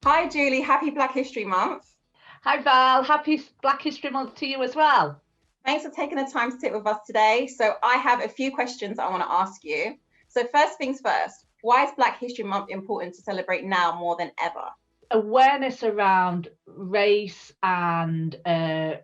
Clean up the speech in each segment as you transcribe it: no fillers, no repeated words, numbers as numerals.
Hi, Julie. Happy Black History Month. Hi Val, happy Black History Month to you as well. Thanks for taking the time to sit with us today. So, I have a few questions I want to ask you. So, first things first, why is Black History Month important to celebrate now more than ever? Awareness around race and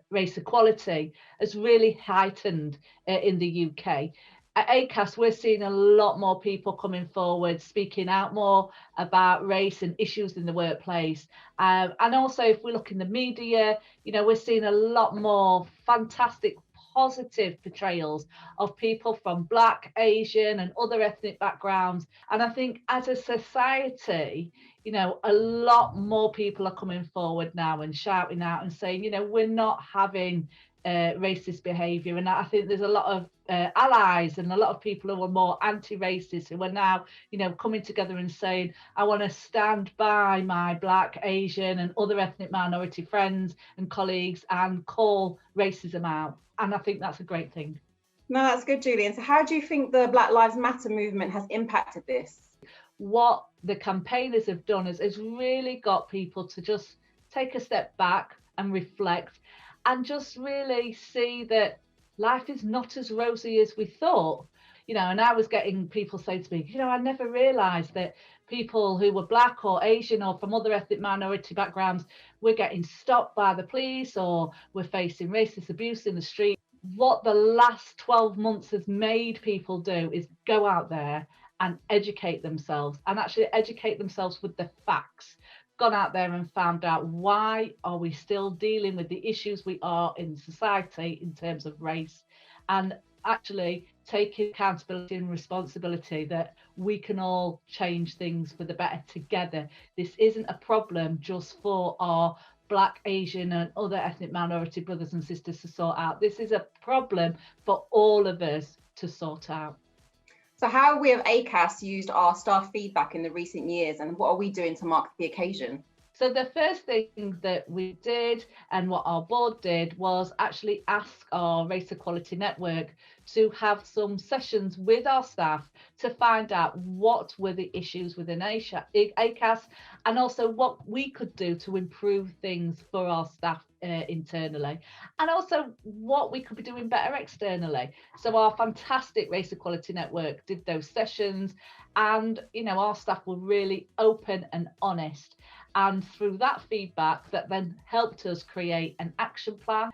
race equality has really heightened in the UK. At ACAS, we're seeing a lot more people coming forward, speaking out more about race and issues in the workplace. And also, if we look in the media, we're seeing a lot more fantastic positive portrayals of people from Black, Asian, and other ethnic backgrounds. And I think as a society, a lot more people are coming forward now and shouting out and saying, we're not having racist behaviour. And I think there's a lot of allies and a lot of people who are more anti-racist who are now, coming together and saying, I want to stand by my Black, Asian and other ethnic minority friends and colleagues and call racism out. And I think that's a great thing. No, that's good, Julie. And so, how do you think the Black Lives Matter movement has impacted this? What the campaigners have done is really got people to just take a step back and reflect and just really see that life is not as rosy as we thought. And I was getting people say to me, I never realized that people who were Black or Asian or from other ethnic minority backgrounds were getting stopped by the police or were facing racist abuse in the street. What the last 12 months has made people do is go out there and educate themselves and actually educate themselves with the facts. Gone out there and found out, why are we still dealing with the issues we are in society in terms of race, and actually taking accountability and responsibility that we can all change things for the better together. This isn't a problem just for our Black, Asian and other ethnic minority brothers and sisters to sort out. This is a problem for all of us to sort out. So, how have we at ACAS used our staff feedback in the recent years, and what are we doing to mark the occasion? So the first thing that we did and what our board did was actually ask our Race Equality Network to have some sessions with our staff to find out what were the issues within ACAS and also what we could do to improve things for our staff internally, and also what we could be doing better externally. So our fantastic Race Equality Network did those sessions, and our staff were really open and honest. And through that feedback, that then helped us create an action plan.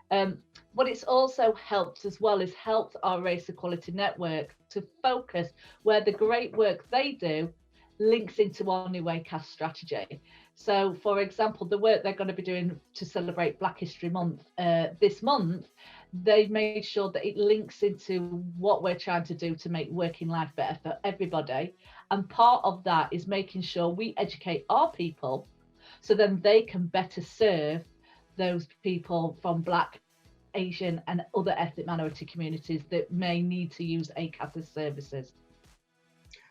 What it's also helped as well is helped our Race Equality Network to focus where the great work they do links into our new ACAS strategy. So, for example, the work they're going to be doing to celebrate Black History Month this month, they've made sure that it links into what we're trying to do to make working life better for everybody. And part of that is making sure we educate our people so then they can better serve those people from Black, Asian and other ethnic minority communities that may need to use ACAS services.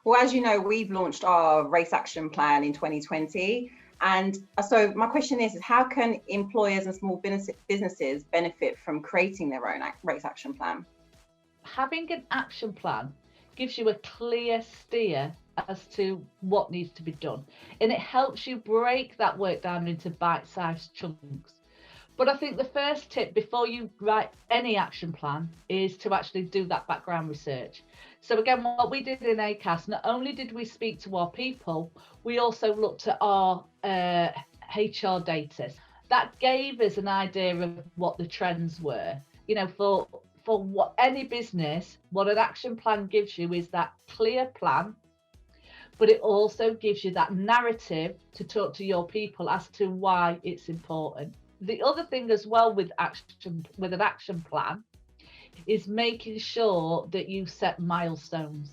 Well, as you know, we've launched our Race Action Plan in 2020. And so my question is how can employers and small businesses benefit from creating their own Race Action Plan? Having an action plan gives you a clear steer as to what needs to be done, and it helps you break that work down into bite-sized chunks. But I think the first tip before you write any action plan is to actually do that background research. So again, what we did in ACAS, not only did we speak to our people, we also looked at our HR data. That gave us an idea of what the trends were. For what any business, what an action plan gives you is that clear plan, but it also gives you that narrative to talk to your people as to why it's important. The other thing as well with an action plan is making sure that you set milestones.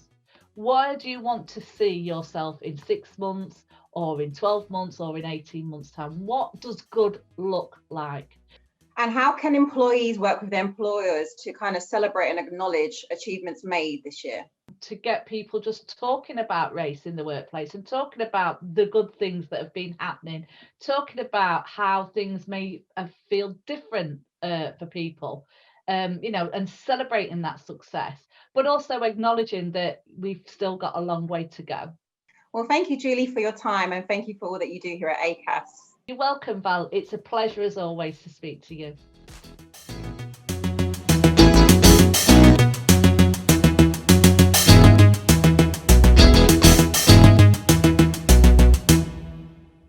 Where do you want to see yourself in 6 months or in 12 months or in 18 months time? What does good look like? And how can employees work with their employers to kind of celebrate and acknowledge achievements made this year? To get people just talking about race in the workplace and talking about the good things that have been happening, talking about how things may feel different for people, and celebrating that success, but also acknowledging that we've still got a long way to go. Well, thank you, Julie, for your time, and thank you for all that you do here at ACAS. You're welcome, Val. It's a pleasure as always to speak to you.